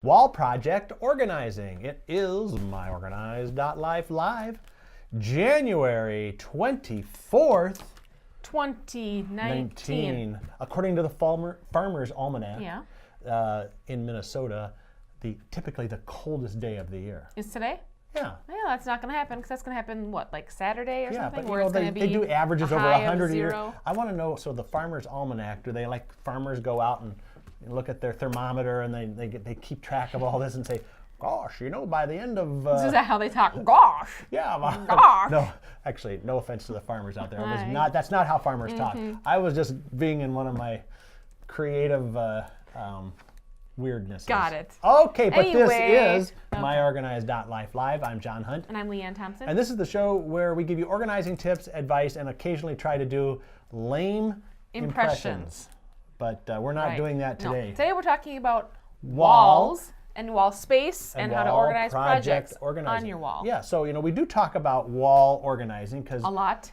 Wall project organizing. It is myOrganized.life live, January 24th, 2019. According to the Farmer's Almanac, Yeah. In Minnesota, typically the coldest day of the year. Is today? Yeah. Yeah, that's not going to happen because that's going to happen, what, like Saturday or something? But where it's they do averages over 100 a year. Zero. I want to know, so the Farmer's Almanac, do they like farmers go out and look at their thermometer and they keep track of all this and say, gosh, by the end of... Is that how they talk? Gosh. Yeah. Gosh. No, actually, no offense to the farmers out there. It was not. That's not how farmers talk. I was just being in one of my creative weirdnesses. Got it. Okay, but Anyway, this is myOrganized.life live. I'm John Hunt. And I'm Leanne Thompson. And this is the show where we give you organizing tips, advice, and occasionally try to do lame impressions. But we're not doing that today. No. Today we're talking about Wall. walls and wall space and how to wall organize projects organizing. on your wall. Yeah, so we do talk about wall organizing because A lot.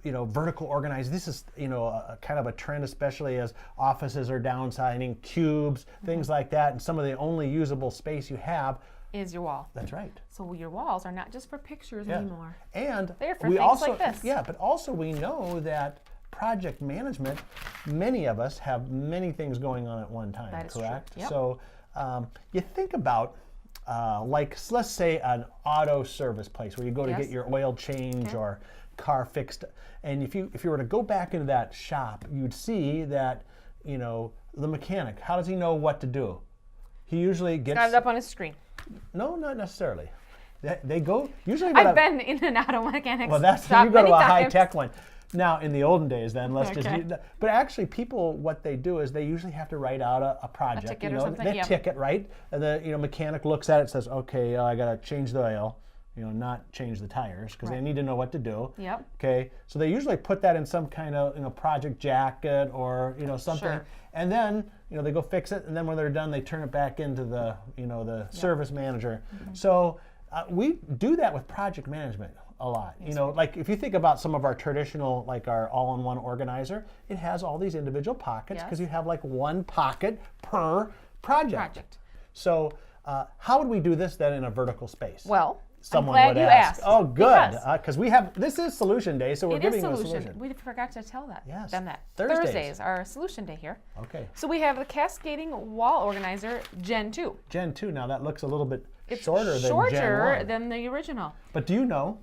Vertical organizing. This is a kind of a trend, especially as offices are downsizing, cubes, things like that, and some of the only usable space you have Is your wall. That's right. So your walls are not just for pictures anymore. And They're for we things also like this. Yeah, but also we know that project management, many of us have many things going on at one time, That is correct? true. Yep. So you think about, let's say an auto service place where you go to get your oil change or car fixed. And if you were to go back into that shop, you'd see that, the mechanic, how does he know what to do? He usually gets... Got it up on his screen. No, not necessarily. They go, usually... I've been in an auto mechanic's Well, that's shop you go to many a times. high-tech one. Now, in the olden days, then let's just. Okay. But actually, people, what they do is they usually have to write out a project. A ticket or something. They Yep. ticket, right? And the mechanic looks at it, says, "Okay, I got to change the oil, not change the tires because they need to know what to do." Yep. Okay, so they usually put that in some kind of project jacket or something, Sure. and then they go fix it, and then when they're done, they turn it back into the the service manager. So we do that with project management a lot. Like if you think about some of our traditional, like our all-in-one organizer, it has all these individual pockets because you have like one pocket per project. So how would we do this then in a vertical space? Well, Someone I'm would glad you ask. asked. Oh, good, Because because this is Solution Day, so we're it giving is you a solution. solution. We forgot to tell that. Yes. Them that. Thursdays are Solution Day here. Okay. So we have the Cascading Wall Organizer Gen 2. Gen 2. Now that looks a little bit It's shorter than Gen 1. than the original. But do you know?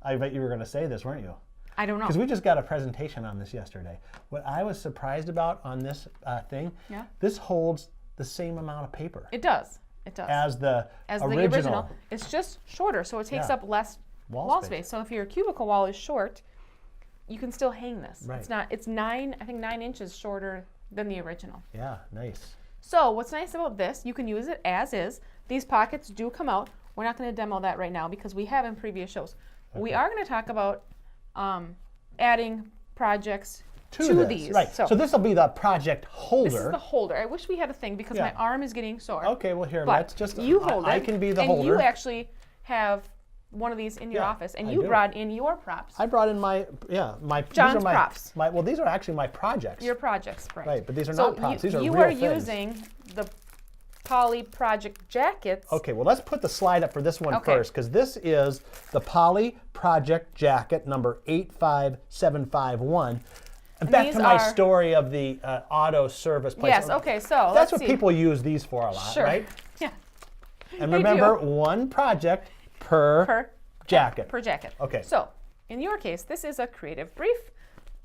I bet you were going to say this, weren't you? I don't know. Because we just got a presentation on this yesterday. What I was surprised about on this thing, this holds the same amount of paper It does. It does. as the The original. It's just shorter, so it takes up less wall space. So if your cubicle wall is short, you can still hang this. Right. It's 9 inches shorter than the original. Yeah, nice. So what's nice about this, you can use it as is. These pockets do come out. We're not going to demo that right now because we have in previous shows. Okay. We are going to talk about adding projects to these. Right. So this will be the project holder. This is the holder. I wish we had a thing because my arm is getting sore. Okay, well here, But let's just, you hold I it, can be the and holder. you actually have one of these in your office, and you brought in your props. I brought in my John's these are props. Well, these are actually my projects. Your projects, right? Right, but these are not props. These are you real are things. using the Poly Project jackets. Okay, well let's put the slide up for this one first, because this is the Poly Project jacket number 85751. And back to my story of the auto service place. Yes. Okay. So that's what people use these for a lot, right? Yeah. And remember, one project per jacket. Per jacket. Okay. So in your case, this is a creative brief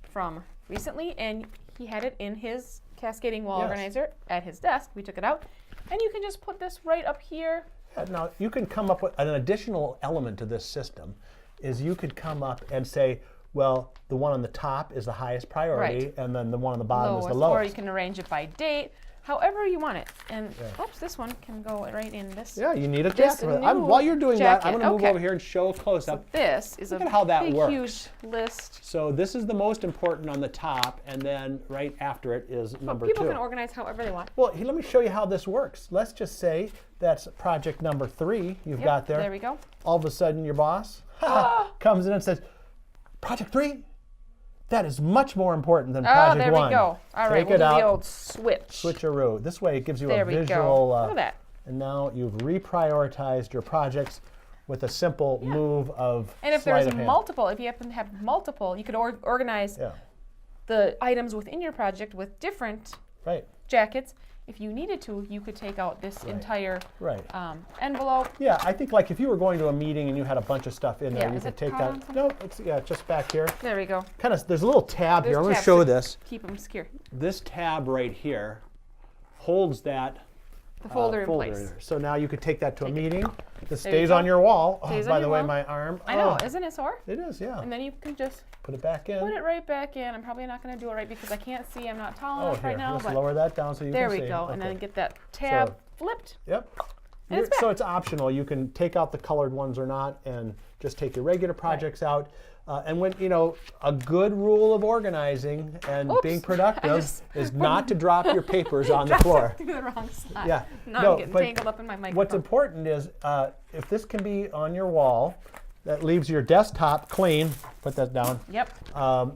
from recently, and he had it in his Cascading Wall Organizer at his desk. We took it out, and you can just put this right up here. Now you can come up with an additional element to this system. Is you could come up and say, well, the one on the top is the highest priority, and then the one on the bottom is the lowest. Or you can arrange it by date, however you want it. And oops, this one can go right in this. Yeah, you need a jacket. new While you're doing that, I'm jacket. going to move over here and show a close-up. This is Look a at how that big, works. huge list. So this is the most important on the top, and then right after it is number 2. People can organize however they want. Well, let me show you how this works. Let's just say that's project number 3 you've got there. There we go. All of a sudden, your boss comes in and says, project 3? That is much more important than project 1. There we go. All right, we'll do the old switch. Switcheroo. This way it gives you There a we visual go. Look at that. and now you've reprioritized your projects with a simple move of And if sleight there's of hand. multiple, if you happen to have multiple, you could organize Yeah, the items within your project with different right, jackets. If you needed to, you could take out this entire right. envelope. Yeah, I think like if you were going to a meeting and you had a bunch of stuff in there, Yeah, you is could it take caught on that. something? No, it's just back here. There we go. Kind of, there's a little tab here. There's I'm going to tabs show to this. Keep them secure. This tab right here holds that The folder in place. there. So now you could take that to a meeting. This There you stays go. on your wall. Oh, Stays by on the your way, wall. my arm. I know, Oh, isn't it sore? it is, yeah. And then you can just Put it back in. put it right back in. I'm probably not going to do it right because I can't see. I'm not tall enough here, right now. let's But lower that down so you there can we see. go. And Okay. then get that tab So- flipped. Yep. And it's So back. it's optional. You can take out the colored ones or not, and just take your regular projects out. And when a good rule of organizing and Oops. being I productive just is not to drop your papers on the floor. Through the wrong side. Yeah. Now No, I'm getting but tangled up in my microphone. What's important is if this can be on your wall, that leaves your desktop clean. Put that down. Yep.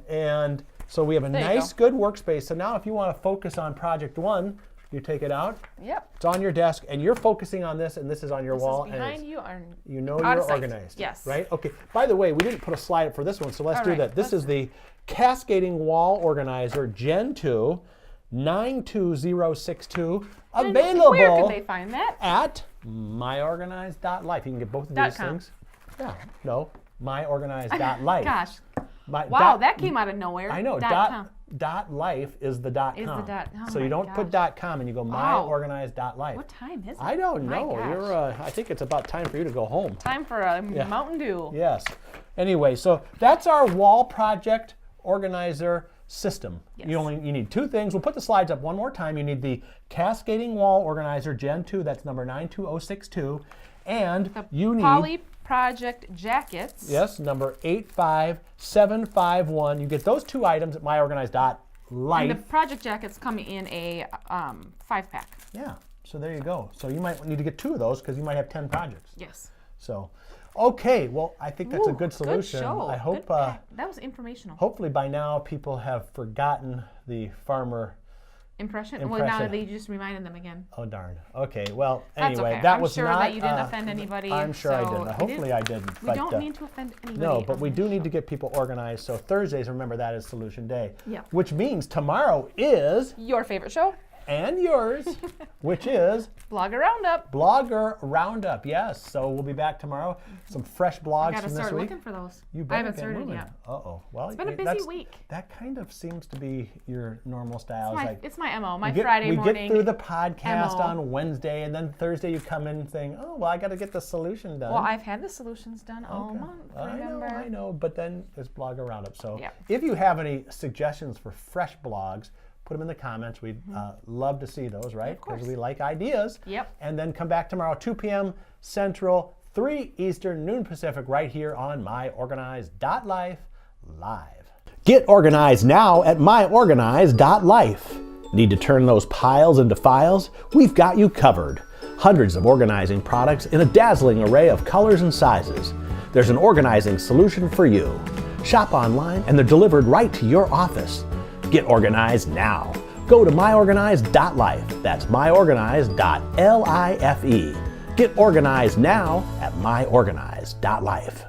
And so we have a There you nice, good workspace. So now if you want to focus on project one, you take it out. Yep. It's on your desk, and you're focusing on this, and this is on your This wall. is and behind it's- you. Or you know out you're of sight. organized. Yes. Right? Okay. By the way, we didn't put a slide up for this one, so let's All do right, that. This let's is the Cascading Wall Organizer Gen 2 92062, And available Where can they find that? at myOrganized.life. You can get both of these .com. things. Yeah. No, myOrganized.life. Gosh. My, Wow, that came out of nowhere. I know. .com. .life is the .com. Is the dot- oh so you my don't put .com and you go Wow. myOrganized.life. What time is it? I don't My know. gosh. You're. I think it's about time for you to go home. Time for a Mountain Dew. Yes. Anyway, so that's our wall project organizer system. Yes. You need two things. We'll put the slides up one more time. You need the Cascading Wall Organizer Gen 2. That's number 92062, and you need Poly Project jackets. yes, number 85751. You get those two items at myOrganized.life. And the project jackets come in a 5-pack. Yeah. So there you go. So you might need to get two of those because you might have 10 projects. Yes. So, okay. Well, I think that's a Ooh, good solution. Good show. I hope. Good that was informational. Hopefully by now people have forgotten the farmer. Impression? Well, now they just reminded them again. Oh darn. Okay. Well, That's anyway, okay. that I'm was sure not. that you didn't offend anybody. I'm sure I so didn't. we Hopefully I didn't. We but, don't mean to offend anybody. No, but on we the do show. need to get people organized. So Thursdays, remember that is Solution Day. Yeah. Which means tomorrow is, Your favorite show? and yours, which is Blogger Roundup. Blogger Roundup. Yes. So we'll be back tomorrow. Some fresh blogs Gotta from this start week. looking for those. You I better haven't get started moving. yet. Uh-oh. Well, It's been a busy that's- week. That kind of seems to be your normal style. It's my MO. My we Friday morning. get through the podcast MO. on Wednesday, and then Thursday you come in saying, "Oh, well, I got to get the solution done." Well, I've had the solutions done all Okay. month. I Remember? know. But then there's Blogger Roundup. So Yeah. if you have any suggestions for fresh blogs, put them in the comments. We'd love to see those, right? Of course. Because we like ideas. Yep. And then come back tomorrow, 2 p.m. Central, 3 Eastern, noon Pacific, right here on myOrganized.life live. Get organized now at myOrganized.life. Need to turn those piles into files? We've got you covered. Hundreds of organizing products in a dazzling array of colors and sizes. There's an organizing solution for you. Shop online and they're delivered right to your office. Get organized now. Go to myOrganized.life. That's myOrganized.life. Get organized now at myOrganized.life.